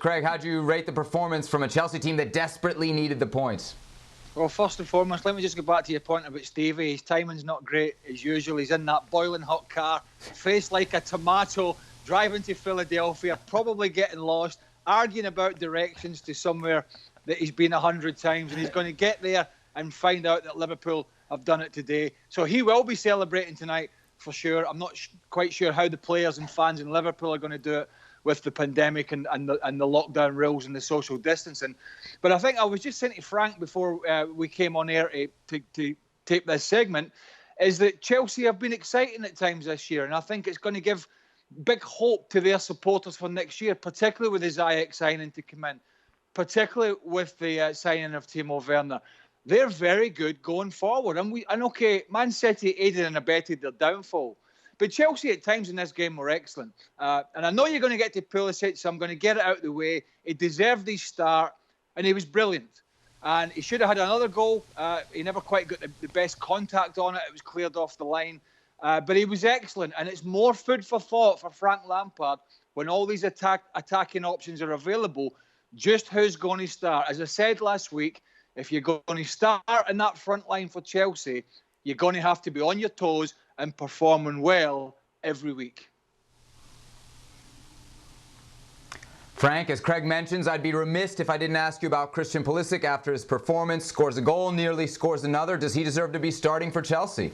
Craig, how'd you rate the performance from a Chelsea team that desperately needed the points? Well, first and foremost, let me just go back to your point about Stevie. His timing's not great as usual. He's in that boiling hot car, faced like a tomato, driving to Philadelphia, probably getting lost, arguing about directions to somewhere that he's been 100 times, and he's going to get there and find out that Liverpool have done it today. So he will be celebrating tonight for sure. I'm not quite sure how the players and fans in Liverpool are going to do it with the pandemic and the lockdown rules and the social distancing. But I think I was just saying to Frank before we came on air to tape this segment, is that Chelsea have been exciting at times this year, and I think it's going to give big hope to their supporters for next year, particularly with the Ziyech signing to come in, particularly with the signing of Timo Werner. They're very good going forward. And okay, Man City aided and abetted their downfall. But Chelsea at times in this game were excellent. And I know you're going to get to Pulisic, so I'm going to get it out of the way. He deserved his start, and he was brilliant. And he should have had another goal. He never quite got the best contact on it. It was cleared off the line. But he was excellent. And it's more food for thought for Frank Lampard when all these attacking options are available, just who's going to start. As I said last week, if you're going to start in that front line for Chelsea, you're going to have to be on your toes and performing well every week. Frank, as Craig mentions, I'd be remiss if I didn't ask you about Christian Pulisic after his performance. Scores a goal, nearly scores another. Does he deserve to be starting for Chelsea?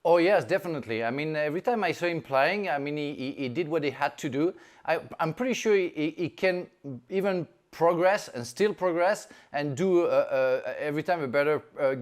Oh, yes, definitely. I mean, every time I saw him playing, I mean, he did what he had to do. I'm pretty sure he can even progress and still progress and do every time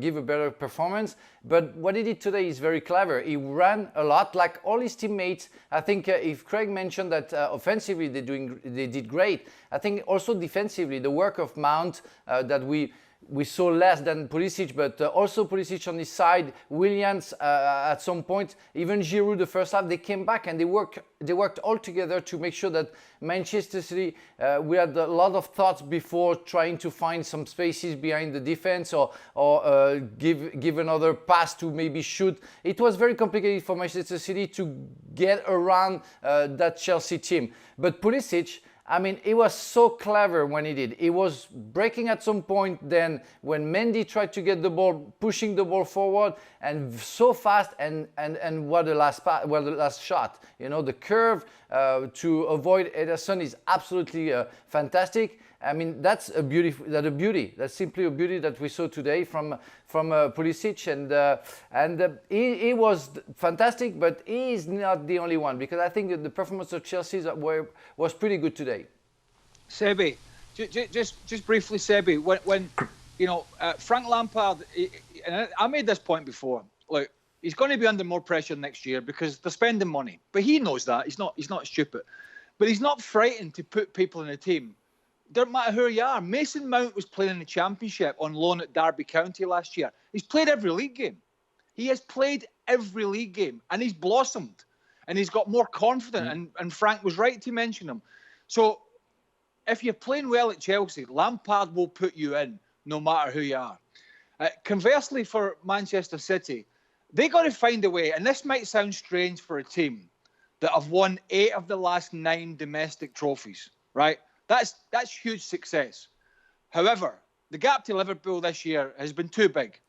give a better performance. But what he did today is very clever. He ran a lot like all his teammates. I think if Craig mentioned that offensively they did great, I think also defensively the work of Mount that we saw less than Pulisic, but also Pulisic on his side, Williams at some point, even Giroud the first half, they came back and they worked all together to make sure that Manchester City, we had a lot of thoughts before trying to find some spaces behind the defense or give another pass to maybe shoot. It was very complicated for Manchester City to get around that Chelsea team. But Pulisic, I mean, he was so clever when he did. He was breaking at some point, then when Mendy tried to get the ball, pushing the ball forward, and so fast, and what the last shot. You know, the curve to avoid Ederson is absolutely fantastic. I mean, that's a beauty. That's simply a beauty that we saw today from Pulisic, and he was fantastic. But he is not the only one, because I think that the performance of Chelsea was pretty good today. Sebi, just briefly, Sebi, when you know Frank Lampard, and I made this point before. Look, he's going to be under more pressure next year because they're spending money, but he knows that. He's not stupid, but he's not frightened to put people in a team. Doesn't matter who you are. Mason Mount was playing in the Championship on loan at Derby County last year. He's played every league game. He has played every league game, and he's blossomed, and he's got more confident, and Frank was right to mention him. So if you're playing well at Chelsea, Lampard will put you in no matter who you are. Conversely, for Manchester City, they got to find a way, and this might sound strange for a team that have won 8 of the last 9 domestic trophies, right? That's huge success. However, the gap to Liverpool this year has been too big.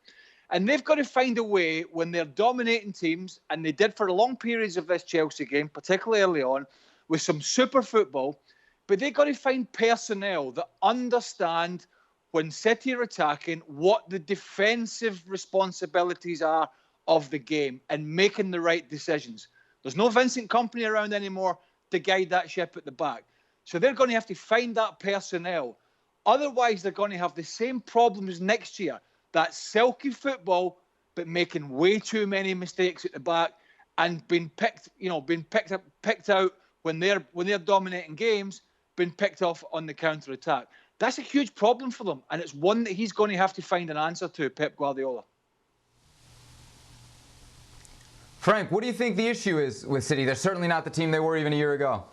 And they've got to find a way when they're dominating teams, and they did for long periods of this Chelsea game, particularly early on, with some super football, but they've got to find personnel that understand when City are attacking what the defensive responsibilities are of the game and making the right decisions. There's no Vincent Kompany around anymore to guide that ship at the back. So they're going to have to find that personnel. Otherwise, they're going to have the same problems next year. That silky football, but making way too many mistakes at the back and being picked out when they're dominating games, being picked off on the counter-attack. That's a huge problem for them, and it's one that he's going to have to find an answer to, Pep Guardiola. Frank, what do you think the issue is with City? They're certainly not the team they were even a year ago.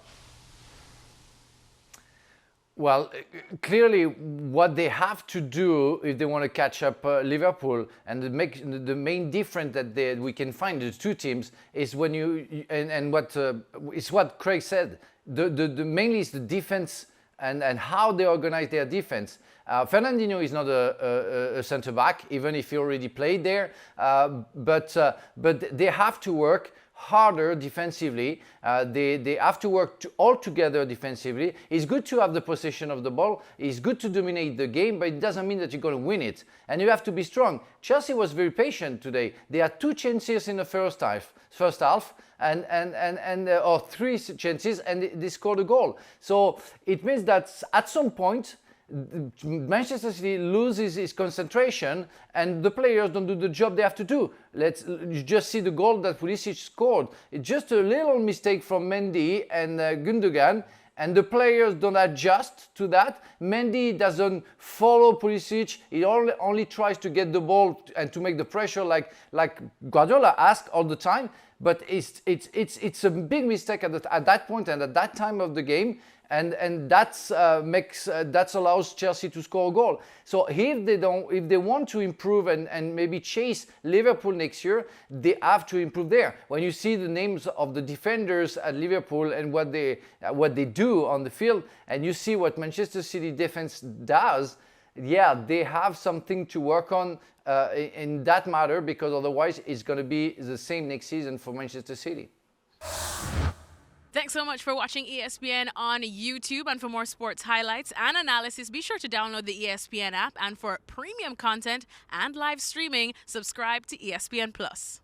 Well, clearly what they have to do if they want to catch up Liverpool, and the main difference that we can find in the two teams is when it's what Craig said. mainly is the defense and how they organize their defense. Fernandinho is not a centre back, even if he already played there. But they have to work harder defensively. They have to work all together defensively. It's good to have the possession of the ball. It's good to dominate the game, but it doesn't mean that you're going to win it. And you have to be strong. Chelsea was very patient today. They had 2 chances in the first half, or 3 chances, and they scored a goal. So it means that at some point, Manchester City loses its concentration and the players don't do the job they have to do. You just see the goal that Pulisic scored. It's just a little mistake from Mendy and Gundogan, and the players don't adjust to that. Mendy doesn't follow Pulisic. He only tries to get the ball and to make the pressure like Guardiola asks all the time. But it's a big mistake at that point and at that time of the game. And that allows Chelsea to score a goal. So if they want to improve and maybe chase Liverpool next year, they have to improve there. When you see the names of the defenders at Liverpool and what they do on the field, and you see what Manchester City defense does, yeah, they have something to work on in that matter, because otherwise it's going to be the same next season for Manchester City. Thanks so much for watching ESPN on YouTube. And for more sports highlights and analysis, be sure to download the ESPN app. And for premium content and live streaming, subscribe to ESPN Plus.